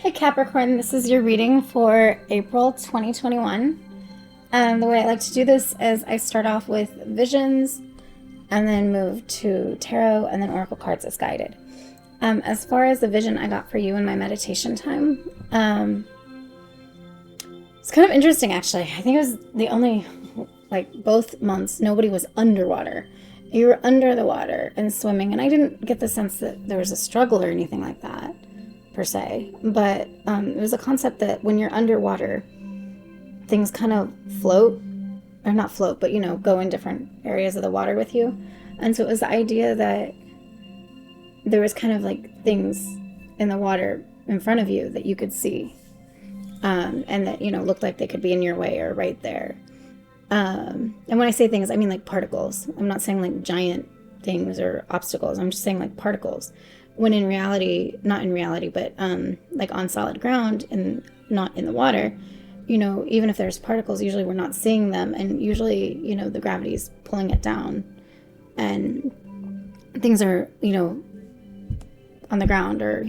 Hey Capricorn, this is your reading for April 2021. The way I like to do this is I start off with visions and then move to tarot and then oracle cards as guided. As far as the vision I got for you in my meditation time, it's kind of interesting actually. I think it was the only, both months, nobody was underwater. You were under the water and swimming, and I didn't get the sense that there was a struggle or anything like that per se, but it was a concept that when you're underwater, things kind of float, or not float, but go in different areas of the water with you. And so it was the idea that there was kind of like things in the water in front of you that you could see, and that looked like they could be in your way or right there. And when I say things, I mean like particles. I'm not saying like giant things or obstacles. I'm just saying like particles, when in reality, not in reality, but like on solid ground and not in the water, even if there's particles, usually we're not seeing them, and usually the gravity's pulling it down, and things are on the ground, or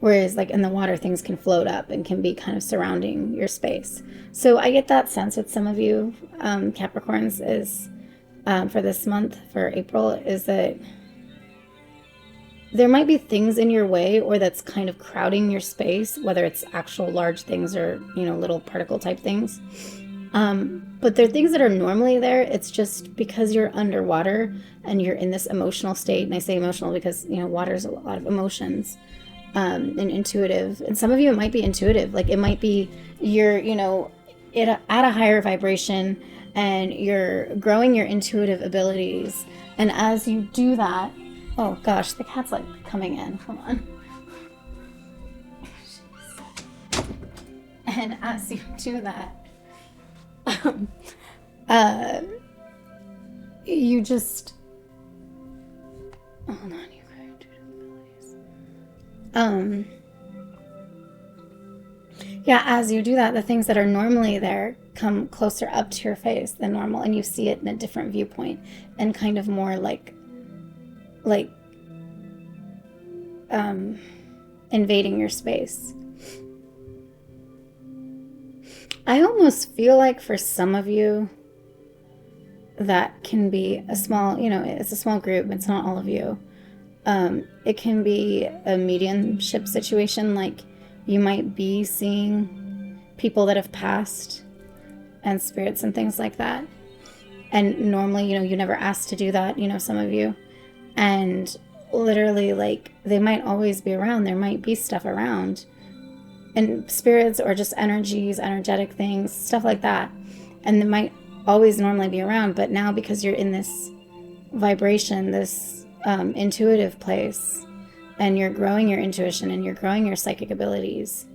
whereas like in the water, things can float up and can be kind of surrounding your space. So I get that sense with some of you Capricorns is for this month, for April, is that there might be things in your way or that's kind of crowding your space, whether it's actual large things or, little particle type things. But they're things that are normally there. It's just because you're underwater and you're in this emotional state. And I say emotional because, water's a lot of emotions, and intuitive. And some of you, it might be intuitive. Like it might be you're, at a higher vibration and you're growing your intuitive abilities. And as you do that, oh gosh, the cat's like coming in. Come on. And as you do that, you just hold on. You yeah, as you do that, the things that are normally there come closer up to your face than normal, and you see it in a different viewpoint and kind of more like invading your space. I almost feel like for some of you that can be a small, it's a small group, it's not all of you. It can be a mediumship situation, like you might be seeing people that have passed and spirits and things like that. And normally, you never asked to do that, some of you. And literally, like, they might always be around. There might be stuff around. And spirits or just energies, energetic things, stuff like that. And they might always normally be around. But now, because you're in this vibration, this intuitive place, and you're growing your intuition and you're growing your psychic abilities,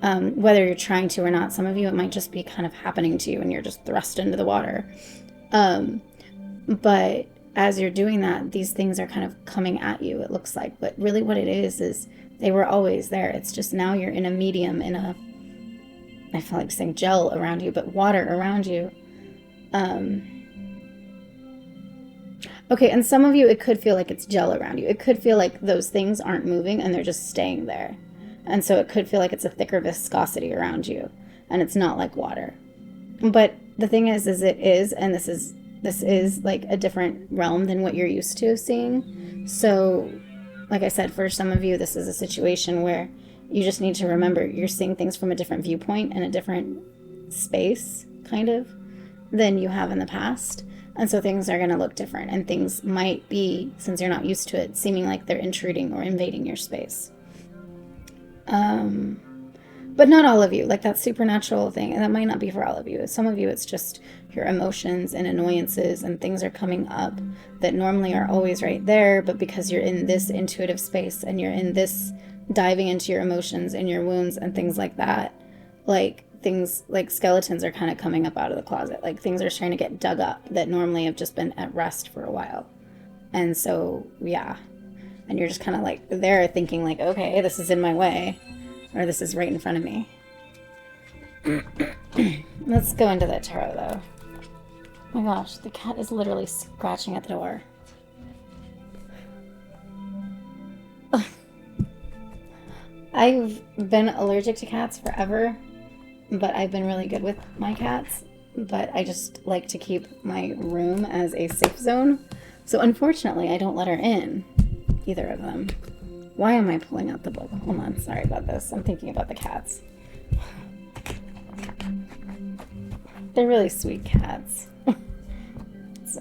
whether you're trying to or not, some of you, it might just be kind of happening to you and you're just thrust into the water. But as you're doing that, these things are kind of coming at you, it looks like. But really what it is they were always there. It's just now you're in a medium, I feel like saying gel around you, but water around you. Okay, and some of you, it could feel like it's gel around you. It could feel like those things aren't moving and they're just staying there. And so it could feel like it's a thicker viscosity around you, and it's not like water. But the thing is it is, and this is like a different realm than what you're used to seeing. So, like I said, for some of you, this is a situation where you just need to remember you're seeing things from a different viewpoint and a different space, kind of, than you have in the past. And so things are going to look different, and things might be, since you're not used to it, seeming like they're intruding or invading your space. But not all of you, like that supernatural thing, and that might not be for all of you. Some of you, it's just your emotions and annoyances, and things are coming up that normally are always right there, but because you're in this intuitive space and you're in this diving into your emotions and your wounds and things like that, like things like skeletons are kind of coming up out of the closet. Like things are trying to get dug up that normally have just been at rest for a while. And so, yeah. And you're just kind of like there thinking like, okay, this is in my way, or this is right in front of me. Let's go into the tarot though. Oh my gosh, the cat is literally scratching at the door. I've been allergic to cats forever, but I've been really good with my cats. But I just like to keep my room as a safe zone. So unfortunately, I don't let her in, either of them. Why am I pulling out the book? Hold on, sorry about this. I'm thinking about the cats. They're really sweet cats. It's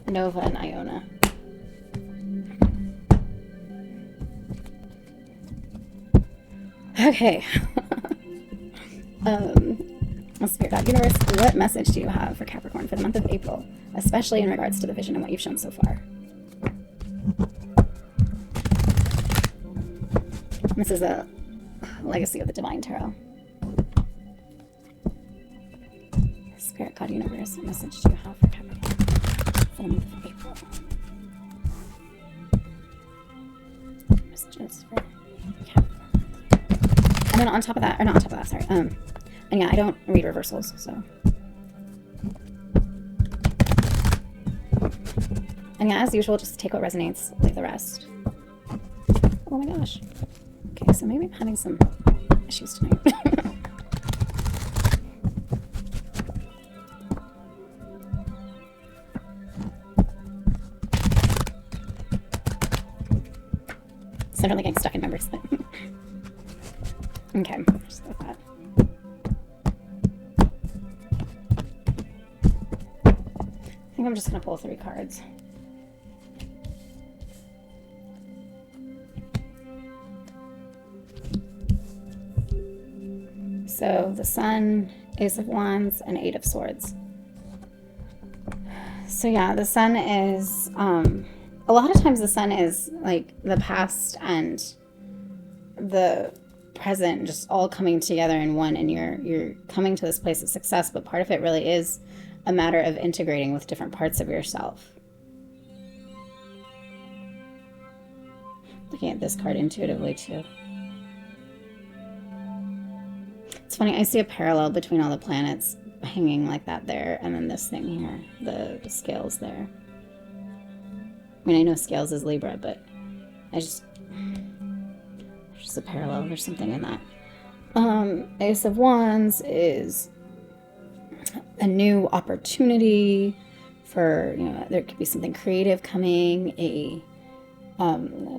Nova and Iona. Okay. Spirit God, Universe, what message do you have for Capricorn for the month of April, especially in regards to the vision and what you've shown so far? This is a Legacy of the Divine Tarot. Spirit God, Universe, what message do you have for Capricorn for the month of April? Messages for Capricorn. And then on top of that, or not on top of that, sorry. And yeah, I don't read reversals, so. And yeah, as usual, just take what resonates, leave the rest. Oh my gosh. Okay, so maybe I'm having some issues tonight. So I'm really getting stuck in numbers. Okay, just like that. I think I'm just going to pull 3 cards. So the Sun, Ace of Wands, and 8 of Swords. So yeah, the Sun is, a lot of times the Sun is like the past and the present just all coming together in one, and you're coming to this place of success, but part of it really is a matter of integrating with different parts of yourself. Looking at this card intuitively too. It's funny, I see a parallel between all the planets hanging like that there, and then this thing here, the scales there. I mean, I know scales is Libra, but there's just a parallel. There's something in that. Ace of Wands is a new opportunity for, there could be something creative coming, a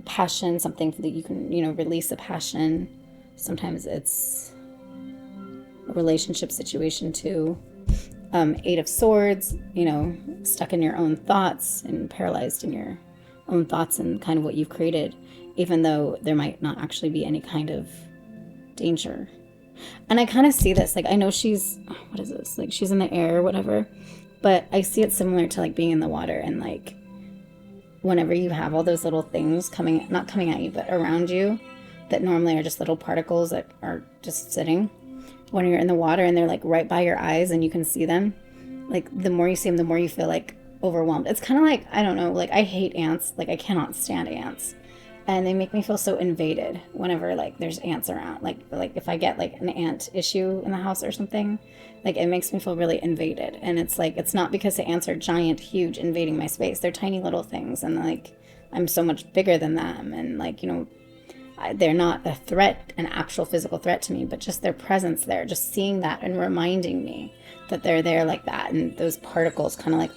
passion, something that you can, release a passion. Sometimes it's a relationship situation too. 8 of Swords, stuck in your own thoughts and paralyzed in your own thoughts and kind of what you've created, even though there might not actually be any kind of danger. And I kind of see this, like, I know she's, what is this? Like, she's in the air or whatever, but I see it similar to, like, being in the water, and, like, whenever you have all those little things not coming at you, but around you, that normally are just little particles that are just sitting, when you're in the water and they're, like, right by your eyes and you can see them, like, the more you see them, the more you feel, like, overwhelmed. It's kind of like, I don't know, like, I hate ants. Like, I cannot stand ants. And they make me feel so invaded whenever, like, there's ants around. Like if I get, like, an ant issue in the house or something, like, it makes me feel really invaded. And it's like, it's not because the ants are giant, huge, invading my space. They're tiny little things. And, like, I'm so much bigger than them. And, like, they're not a threat, an actual physical threat to me, but just their presence there, just seeing that and reminding me that they're there like that. And those particles kind of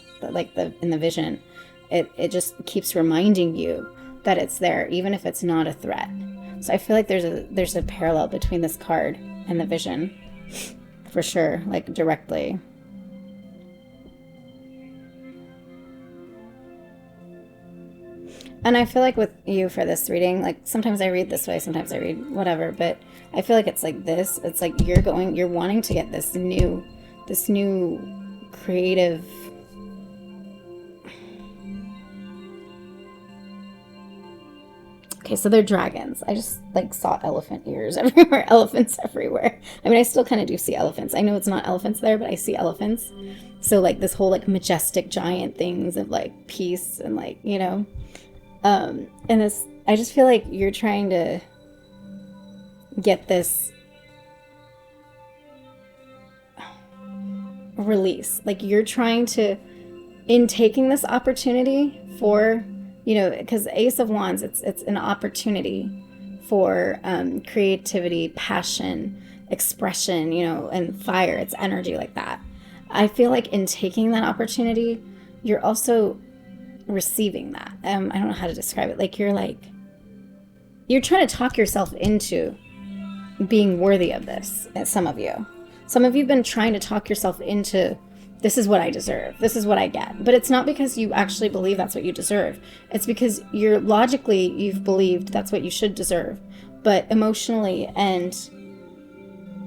in the vision, it just keeps reminding you that it's there, even if it's not a threat. So I feel like there's a parallel between this card and the vision, for sure, like, directly. And I feel like with you for this reading, like, sometimes I read this way, sometimes I read whatever, but I feel like it's like this. It's like you're wanting to get this new creative, okay, so they're dragons. I just, like, saw elephant ears everywhere, elephants everywhere. I mean, I still kind of do see elephants. I know it's not elephants there, but I see elephants. So, like, this whole, like, majestic giant things of, like, peace and, like, and this, I just feel like you're trying to get this release. Like, you're trying to, in taking this opportunity for, because Ace of Wands, it's an opportunity for creativity, passion, expression, you know, and fire. It's energy like that. I feel like in taking that opportunity, you're also receiving that. I don't know how to describe it. Like you're trying to talk yourself into being worthy of this. Some of you have been trying to talk yourself into, this is what I deserve, this is what I get. But it's not because you actually believe that's what you deserve. It's because you've believed that's what you should deserve. But emotionally and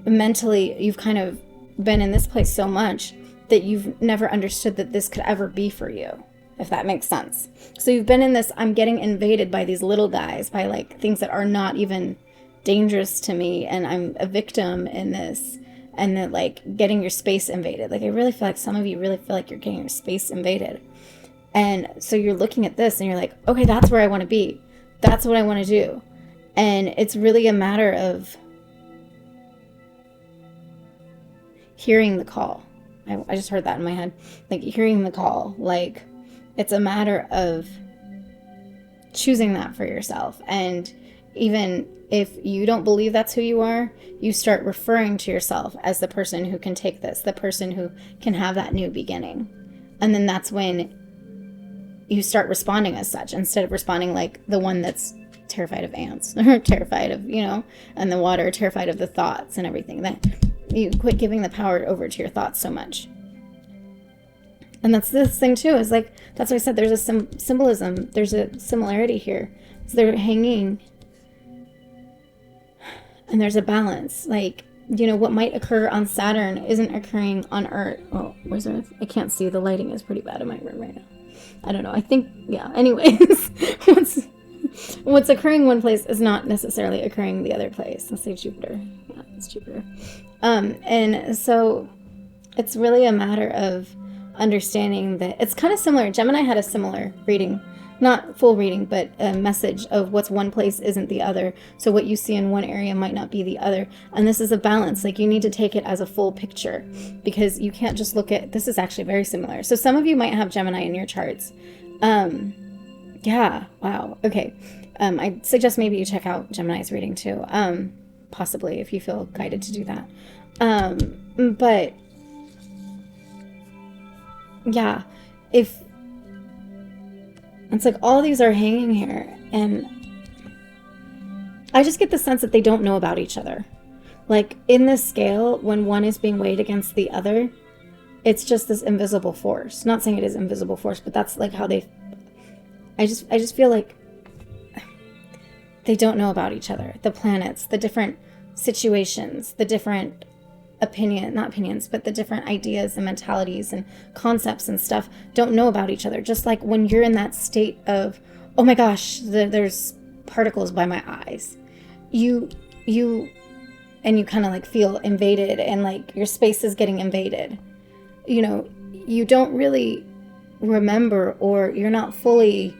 mentally, you've kind of been in this place so much that you've never understood that this could ever be for you, if that makes sense. So you've been in this, I'm getting invaded by these little guys, by like things that are not even dangerous to me, and I'm a victim in this. And then like getting your space invaded. Like I really feel like some of you really feel like you're getting your space invaded. And so you're looking at this and you're like, okay, that's where I want to be. That's what I want to do. And it's really a matter of hearing the call. I just heard that in my head. Like hearing the call. Like it's a matter of choosing that for yourself. And even if you don't believe that's who you are, you start referring to yourself as the person who can take this, the person who can have that new beginning. And then that's when you start responding as such, instead of responding like the one that's terrified of ants or terrified of, you know, and the water, terrified of the thoughts and everything. That you quit giving the power over to your thoughts so much. And that's this thing too, is like, that's why I said there's a symbolism, there's a similarity here. So they're hanging. And there's a balance. Like, you know, what might occur on Saturn isn't occurring on Earth. Oh, where's Earth? I can't see. The lighting is pretty bad in my room right now. I don't know. I think, yeah. Anyways, what's occurring one place is not necessarily occurring the other place. Let's say Jupiter. Yeah, it's Jupiter. And so it's really a matter of understanding that it's kind of similar. Gemini had a similar reading. Not full reading, but a message of what's one place isn't the other. So what you see in one area might not be the other. And this is a balance. Like you need to take it as a full picture, because you can't just look at, this is actually very similar. So some of you might have Gemini in your charts. Yeah. Wow. Okay. I suggest maybe you check out Gemini's reading too. Possibly if you feel guided to do that. But yeah, if, it's like all these are hanging here, and I just get the sense that they don't know about each other. Like in this scale, when one is being weighed against the other, it's just this invisible force. Not saying it is invisible force, but that's like how I just feel like they don't know about each other. The planets, the different situations, the different not opinions, but the different ideas and mentalities and concepts and stuff don't know about each other. Just like when you're in that state of, oh my gosh, there's particles by my eyes, you kind of like feel invaded, and like your space is getting invaded. You know, you don't really remember, or you're not fully,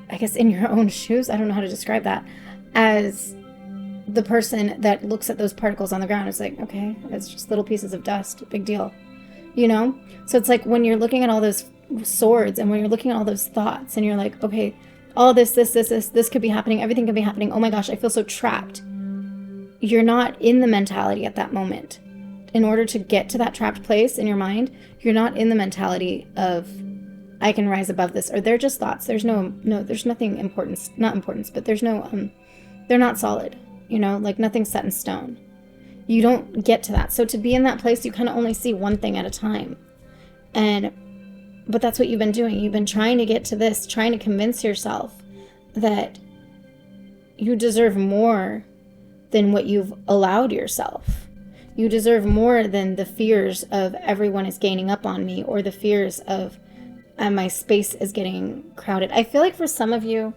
I guess, in your own shoes. I don't know how to describe that, as the person that looks at those particles on the ground is like, okay, it's just little pieces of dust, big deal, you know? So it's like when you're looking at all those swords, and when you're looking at all those thoughts, and you're like, okay, all this could be happening, everything could be happening, oh my gosh, I feel so trapped. You're not in the mentality at that moment. In order to get to that trapped place in your mind, you're not in the mentality of, I can rise above this, or they're just thoughts. There's there's nothing not importance, but there's no, they're not solid. You know, like nothing's set in stone. You don't get to that. So to be in that place, you kind of only see one thing at a time. But that's what you've been doing. You've been trying to get to this, trying to convince yourself that you deserve more than what you've allowed yourself. You deserve more than the fears of everyone is gaining up on me, or the fears of my space is getting crowded. I feel like for some of you,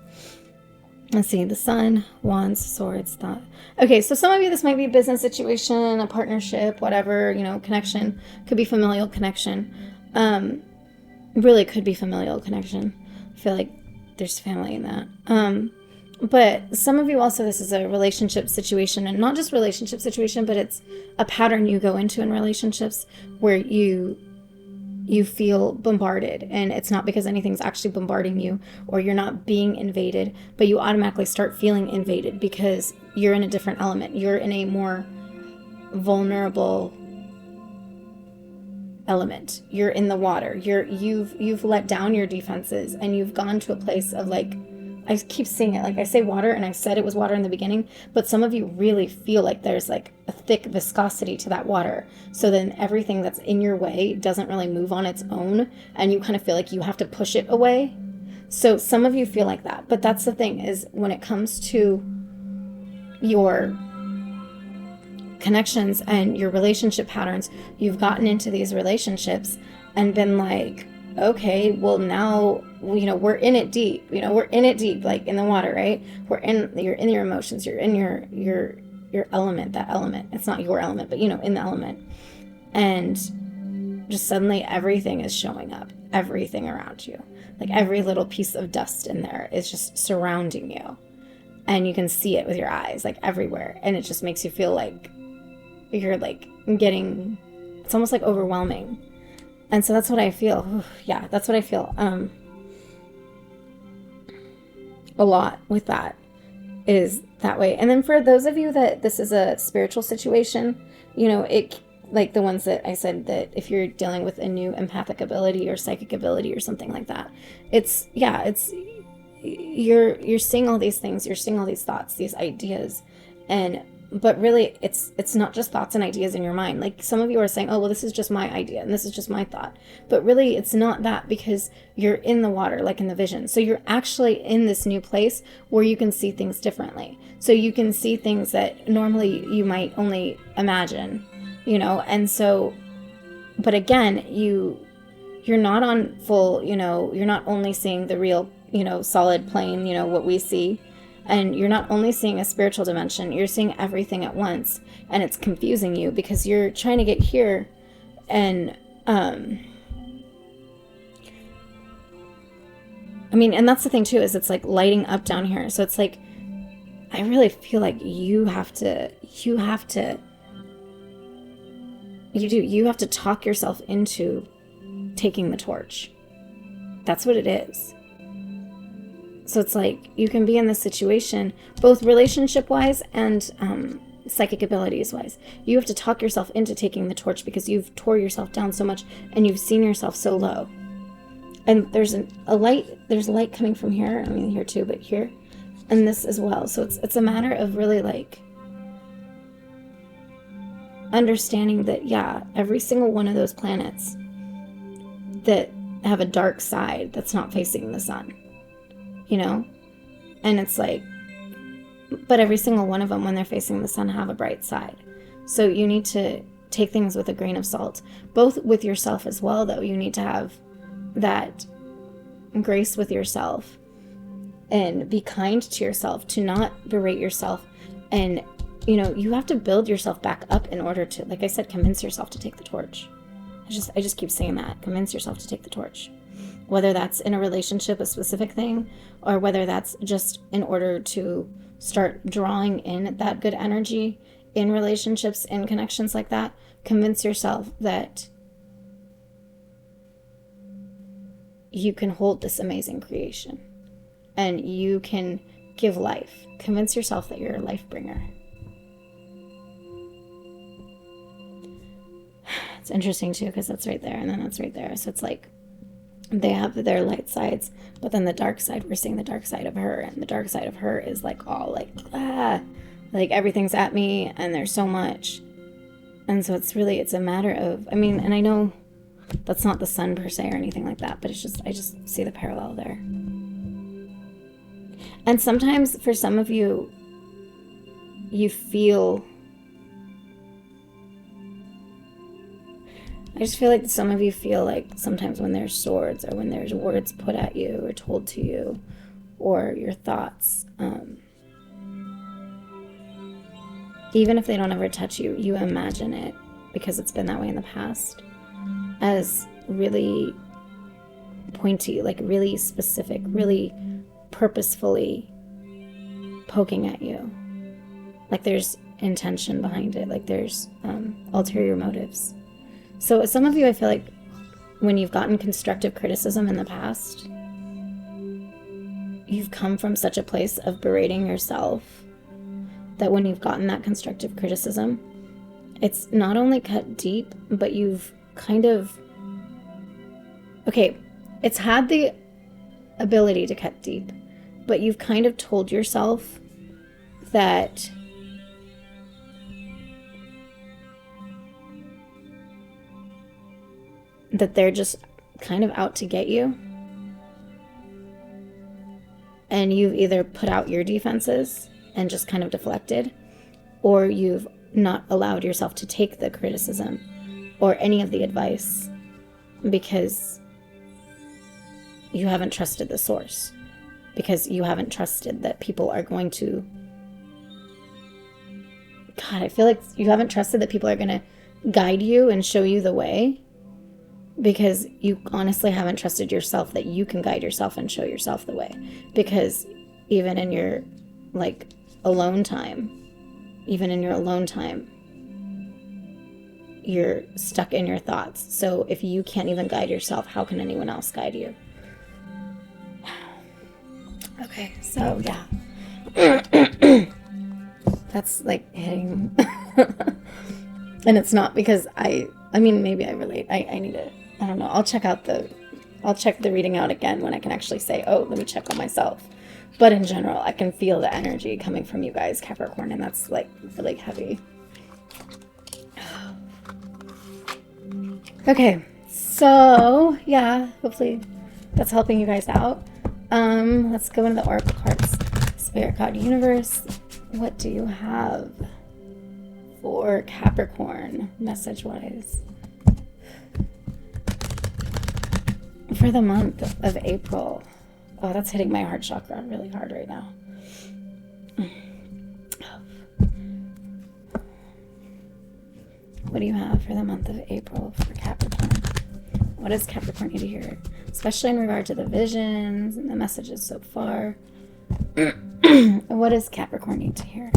let's see, the Sun, Wands, Swords, Thought. Okay, so some of you, this might be a business situation, a partnership, whatever, you know, connection. Could be familial connection. Really could be familial connection. I feel like there's family in that. But some of you also, this is a relationship situation, and not just relationship situation, but it's a pattern you go into in relationships where you you feel bombarded, and it's not because anything's actually bombarding you or you're not being invaded, but you automatically start feeling invaded because you're in a different element. You're in a more vulnerable element. You're in the water. You've let down your defenses, and you've gone to a place of like, I keep saying it, like I say water, and I said it was water in the beginning, but some of you really feel like there's like a thick viscosity to that water. So then everything that's in your way doesn't really move on its own, and you kind of feel like you have to push it away. So some of you feel like that. But that's the thing, is when it comes to your connections and your relationship patterns, you've gotten into these relationships and been like, okay, well now, we're in it deep, like in the water, right? You're in your emotions, you're in your element, that element. It's not your element, but in the element. And just suddenly everything is showing up, everything around you. Like every little piece of dust in there is just surrounding you. And you can see it with your eyes, like everywhere. And it just makes you feel like you're like it's almost like overwhelming. And so that's what I feel. Yeah, that's what I feel. A lot with that is that way. And then for those of you that this is a spiritual situation, it, like the ones that I said, that if you're dealing with a new empathic ability or psychic ability or something like that, you're seeing all these things, you're seeing all these thoughts, these ideas, but really it's not just thoughts and ideas in your mind. Like some of you are saying, oh, well, this is just my idea and this is just my thought. But really it's not that, because you're in the water, like in the vision. So you're actually in this new place where you can see things differently. So you can see things that normally you might only imagine, and so, but again, you're not on full, you're not only seeing the real, solid plane, what we see. And you're not only seeing a spiritual dimension, you're seeing everything at once. And it's confusing you because you're trying to get here. And, and that's the thing too, is it's like lighting up down here. So it's like, I really feel like you have to talk yourself into taking the torch. That's what it is. So it's like you can be in this situation, both relationship-wise and psychic abilities-wise. You have to talk yourself into taking the torch because you've tore yourself down so much and you've seen yourself so low. And there's light coming from here. Here too, but here, and this as well. So it's a matter of really like understanding that, yeah, every single one of those planets that have a dark side that's not facing the sun. And it's like, but every single one of them, when they're facing the sun, have a bright side. So you need to take things with a grain of salt, both with yourself as well, though. You need to have that grace with yourself and be kind to yourself, to not berate yourself. And, you have to build yourself back up in order to, like I said, convince yourself to take the torch. I just keep saying that. Convince yourself to take the torch. Whether that's in a relationship, a specific thing, or whether that's just in order to start drawing in that good energy in relationships, in connections like that, convince yourself that you can hold this amazing creation and you can give life. Convince yourself that you're a life bringer. It's interesting too, because that's right there and then that's right there. So it's like, they have their light sides, but then the dark side, we're seeing the dark side of her, and the dark side of her is like all like, like everything's at me and there's so much. And so it's a matter of, and I know that's not the sun per se or anything like that, but I just see the parallel there. And sometimes for some of you, I just feel like some of you feel like sometimes when there's swords or when there's words put at you or told to you or your thoughts, even if they don't ever touch you, you imagine it, because it's been that way in the past, as really pointy, like really specific, really purposefully poking at you. Like there's intention behind it, like there's ulterior motives. So some of you, I feel like when you've gotten constructive criticism in the past, you've come from such a place of berating yourself that when you've gotten that constructive criticism, it's not only cut deep, but you've kind of, okay, it's had the ability to cut deep, but you've kind of told yourself that they're just kind of out to get you. And you've either put out your defenses and just kind of deflected, or you've not allowed yourself to take the criticism or any of the advice because you haven't trusted the source, because you haven't trusted that people are going to, God, I feel like you haven't trusted that people are going to guide you and show you the way, because you honestly haven't trusted yourself that you can guide yourself and show yourself the way. Because even in your alone time, you're stuck in your thoughts. So if you can't even guide yourself, how can anyone else guide you? Okay, so yeah. That's like hitting. And it's not because I mean, maybe I relate. I need to, I don't know. I'll check the reading out again when I can actually say, oh, let me check on myself. But in general, I can feel the energy coming from you guys, Capricorn, and that's like really heavy. Okay, so yeah, hopefully that's helping you guys out. Let's go into the oracle cards. Spirit, God, universe, what do you have for Capricorn, message-wise, for the month of April? Oh, that's hitting my heart chakra really hard right now. What do you have for the month of April for Capricorn? What does Capricorn need to hear? Especially in regard to the visions and the messages so far. What does Capricorn need to hear?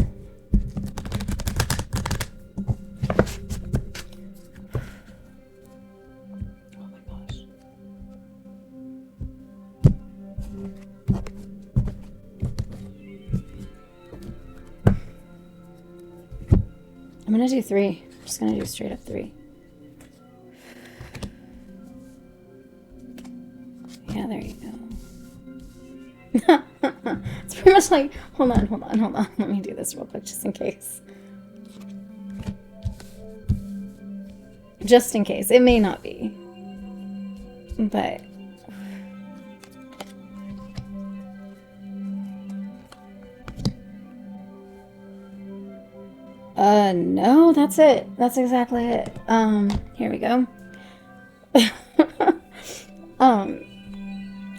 Oh my gosh. I'm going to do 3. I'm just going to do straight up 3. Yeah, there you go. It's pretty much like, hold on. Let me do this real quick, just in case. Just in case. It may not be. But no, that's it. That's exactly it. Here we go.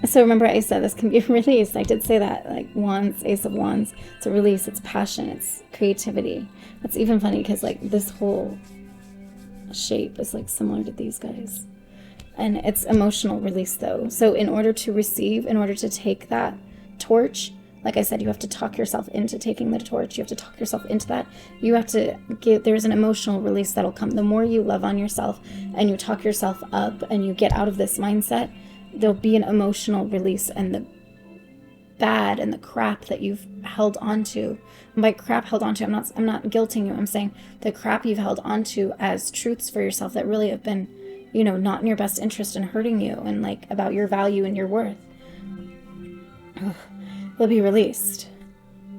So remember I said this can be released. I did say that like once, Ace of Wands. It's a release, it's passion, it's creativity. That's even funny because like this whole shape is like similar to these guys. And it's emotional release though. So in order to receive, in order to take that torch, like I said, you have to talk yourself into taking the torch. You have to talk yourself into that. You have to there's an emotional release that'll come. The more you love on yourself and you talk yourself up and you get out of this mindset, there'll be an emotional release, and the bad and the crap that you've held onto. And by crap held onto, I'm not guilting you. I'm saying the crap you've held onto as truths for yourself that really have been, you know, not in your best interest and hurting you and like about your value and your worth. Will be released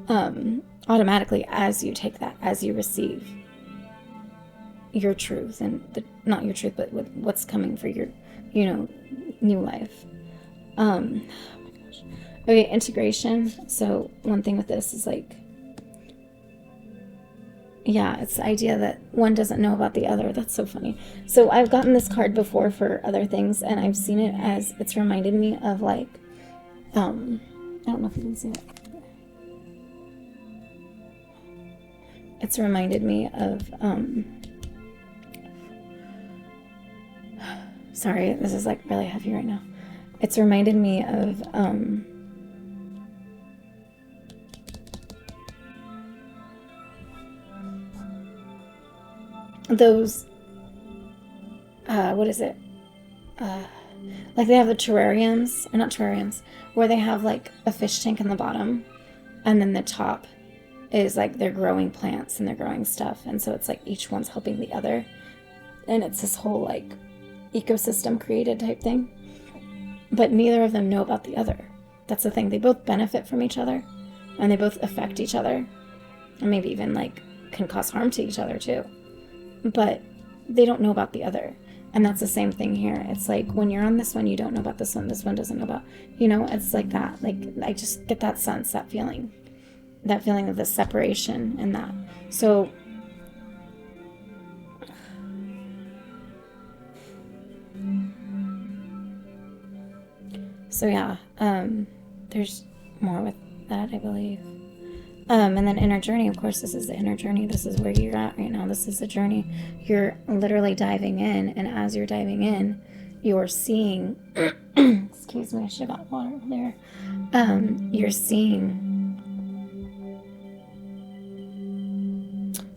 automatically as you take that, as you receive your truth and not your truth, but what's coming for your, you know, new life. Oh my gosh. Okay, integration. So one thing with this is like, yeah, it's the idea that one doesn't know about the other. That's so funny. So I've gotten this card before for other things, and I've seen it as, it's reminded me of like, I don't know if you can see it. It's reminded me of, sorry, this is like really heavy right now. It's reminded me of, those, what is it? like they have the terrariums, or not terrariums, where they have like a fish tank in the bottom, and then the top is like they're growing plants and they're growing stuff. And so it's like each one's helping the other. And it's this whole like ecosystem created type thing. But neither of them know about the other. That's the thing. They both benefit from each other, and they both affect each other, and maybe even like can cause harm to each other too. But they don't know about the other. And that's the same thing here. It's like when you're on this one, you don't know about this one doesn't know about, you know, it's like that. Like I just get that sense, that feeling of the separation and that. So yeah, there's more with that, I believe. And then inner journey, of course, this is the inner journey. This is where you're at right now. This is the journey. You're literally diving in, and as you're diving in, you're seeing, excuse me, I should have got water there. You're seeing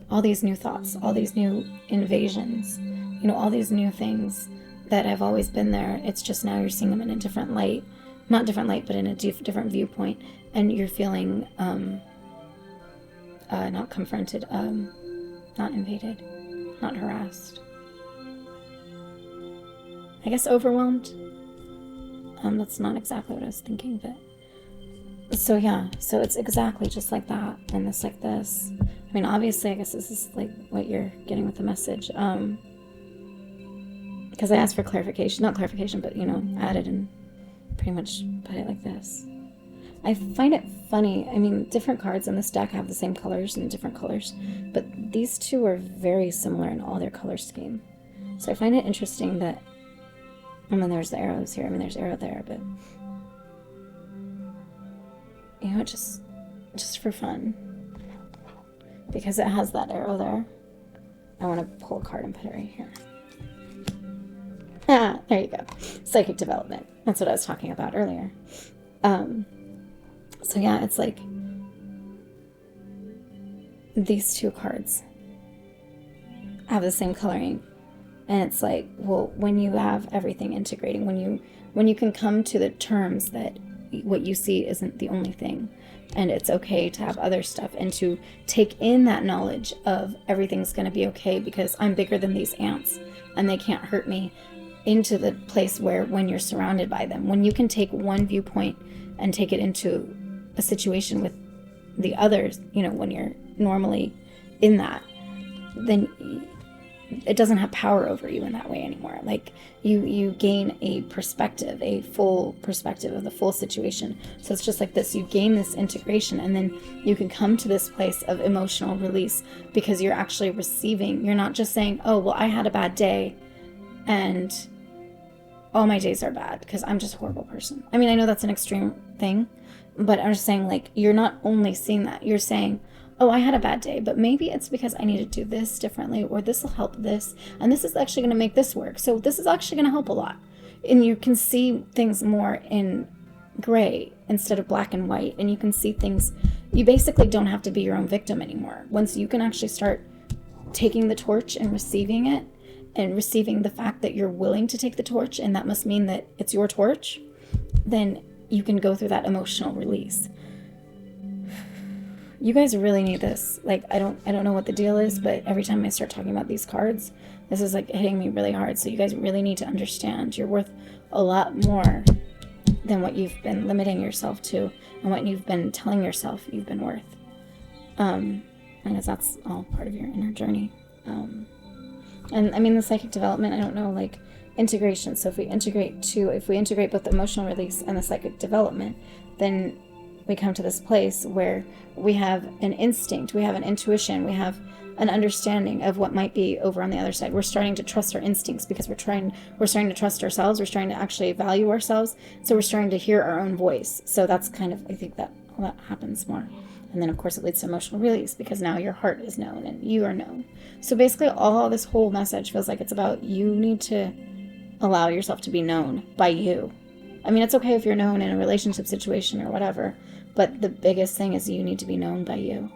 all these new thoughts, all these new invasions, you know, all these new things that have always been there. It's just now you're seeing them in a different light. Not different light, but in a different viewpoint. And you're feeling not confronted, not invaded, not harassed. I guess overwhelmed. That's not exactly what I was thinking, but so yeah, so it's exactly just like that, and it's like this. I mean, obviously, I guess this is like what you're getting with the message. Because I asked for clarification, not clarification, but you know, added and pretty much put it like this. I find it funny. I mean, different cards in this deck have the same colors and different colors, but these two are very similar in all their color scheme. So I find it interesting that, and then there's the arrows here. I mean, there's arrow there, but you know, just for fun, because it has that arrow there. I want to pull a card and put it right here. Ah, there you go. Psychic development. That's what I was talking about earlier. So yeah, it's like these two cards have the same coloring, and it's like, well, when you have everything integrating, when you can come to the terms that what you see isn't the only thing, and it's okay to have other stuff, and to take in that knowledge of everything's going to be okay because I'm bigger than these ants and they can't hurt me, into the place where when you're surrounded by them, when you can take one viewpoint and take it into a situation with the others, you know, when you're normally in that, then it doesn't have power over you in that way anymore. Like you gain a perspective, a full perspective of the full situation. So it's just like this, you gain this integration, and then you can come to this place of emotional release because you're actually receiving. You're not just saying, oh, well, I had a bad day and all my days are bad because I'm just a horrible person. I mean, I know that's an extreme thing, but I'm just saying, like, you're not only seeing that, you're saying, oh, I had a bad day, but maybe it's because I need to do this differently, or this will help this, and this is actually going to make this work. So this is actually going to help a lot. And you can see things more in gray instead of black and white, and you can see things. You basically don't have to be your own victim anymore. Once you can actually start taking the torch and receiving it, and receiving the fact that you're willing to take the torch, and that must mean that it's your torch, then you can go through that emotional release. You guys really need this. Like, I don't know what the deal is, but every time I start talking about these cards, this is like hitting me really hard. So you guys really need to understand you're worth a lot more than what you've been limiting yourself to, and what you've been telling yourself you've been worth. Because that's all part of your inner journey. And I mean, the psychic development, I don't know, like integration. So if we integrate both the emotional release and the psychic development, then we come to this place where we have an instinct, we have an intuition, we have an understanding of what might be over on the other side. We're starting to trust our instincts because we're starting to trust ourselves. We're starting to actually value ourselves. So we're starting to hear our own voice. So that's kind of, I think that happens more. And then, of course, it leads to emotional release because now your heart is known and you are known. So basically, all this whole message feels like it's about you need to allow yourself to be known by you. I mean, it's okay if you're known in a relationship situation or whatever, but the biggest thing is you need to be known by you.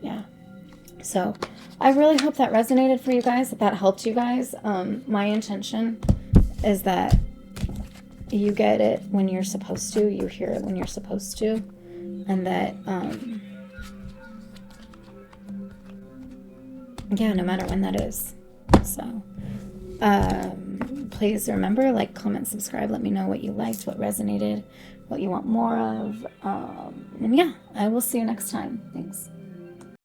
Yeah. So I really hope that resonated for you guys, that helped you guys. My intention is that you get it when you're supposed to, you hear it when you're supposed to, and that, yeah, no matter when that is. So, please remember, like, comment, subscribe, let me know what you liked, what resonated, what you want more of, and yeah, I will see you next time. Thanks.